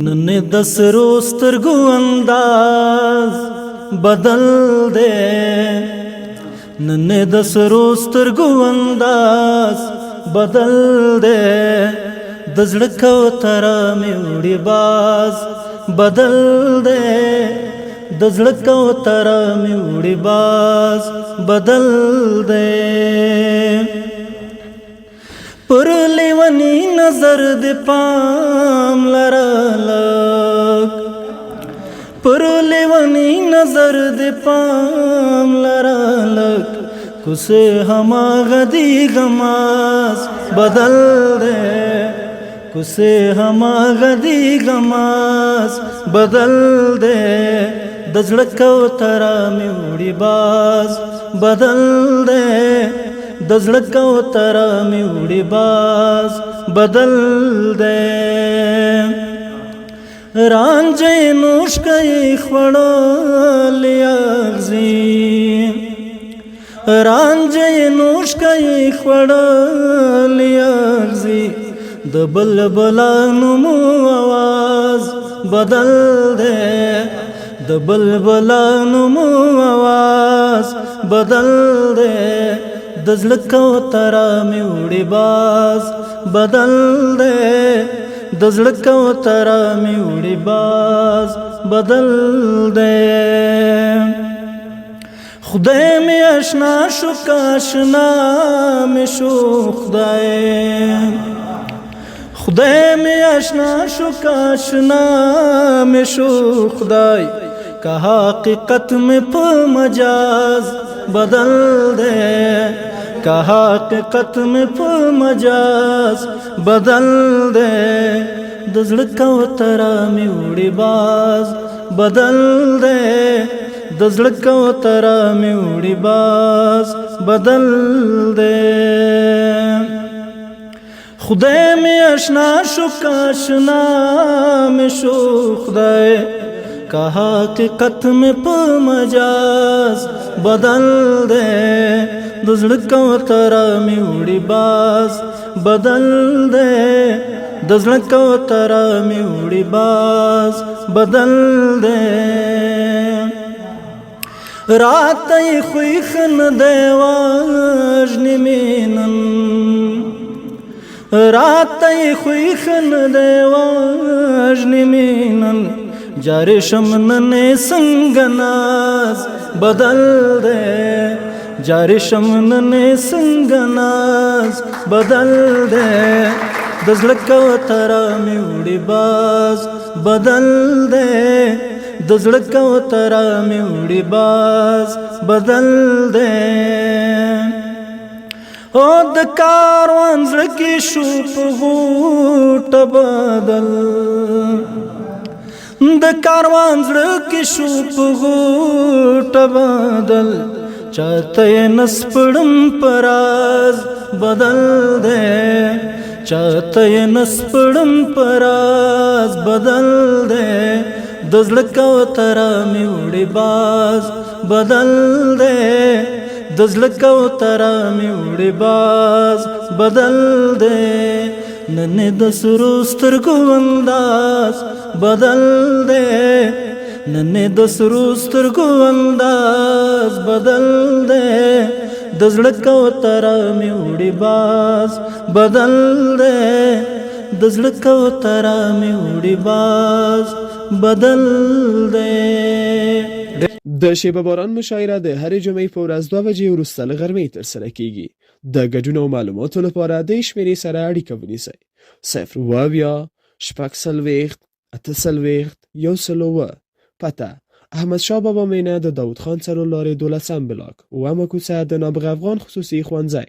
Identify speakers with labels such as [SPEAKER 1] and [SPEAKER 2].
[SPEAKER 1] نن د سرو سترګو انداز بدل دے، نن د سرو سترګو انداز بدل دے، د زړه کوتره مې وړي باز بدل دے، د زړه کوتره مې وړي باز بدل دے. پر لیونی نظر دی پام لرالک، پر لیونی نظر دی پام لرالک، کسے ہما غدی غماز بدل دے، کسے ہما غدی غماز بدل دے، د زړه کوتره مې وړي باز بدل دے، د زړه کوتره مې وړي باز بدل دی. رانجه نوش کوي خوړلی اغزي، رانجه نوش کوي خوړلی اغزي، د بلبلانو مو آواز بدل دی، د بلبلانو مو آواز بدل دی، د زړه کوتره مې وړي باز بدل دی، د زړه کوتره مې وړي باز بدل دی. خدای مې اشنا شو که اشنا مې شو خدای، خدای مې اشنا شو که اشنا مې شو خدای، که حقیقت مې په مجاز بدل دی، که حقیقت میں په مجاز بدل دے، د زړه کوتره مې وړي باز بدل دے، د زړه کوتره مې وړي باز بدل دے. خدای مې اشنا شو که اشنا مې شو خدای، که حقیقت میں په مجاز بدل دے، د زړه کوتره مې وړي باز بدل دی، د زړه کوتره مې وړي باز بدل دی. راته یې خویښ نه دی وژنې مې نن، راته یې خویښ نه دی وژنې مې نن، جارې شم نن څنګه ناز بدل دی، جاری شمنن څنګه ناز بدل دی، د زړه کوتره مې وړي باز بدل دی، د زړه کوتره مې وړي باز بدل دی. او د کاروان زړه کې شو په غوټه بدل، د کاروان زړه کې شو په غوټه بدل، چاته یې نس پړم پراز بدل دی، چاته یې نس پړم پراز بدل دی، د زړه کوتره مې وړي باز بدل دی، د زړه کوتره مې وړي باز بدل دی. نن د سرو سترګو انداز بدل دی، نن د سرو سترګو انداز بدل دی، د زړه کوتره مې وړي باز بدل دی، د زړه کوتره مې وړي باز بدل دی.
[SPEAKER 2] د شیبه باران مشاعره د هرې جمعې په ورځ 2 بجې وروسته له غرمې ترسره کیږي. د ګډون او معلوماتو لپاره د شمیرې سره اړیکه ونیسئ: 0 640 48 101. پته: احمد شاه بابا مینه د داود خان سرو لارې 12 بلاک و کوڅه د نابغه افغان خصوصي ښوونځی.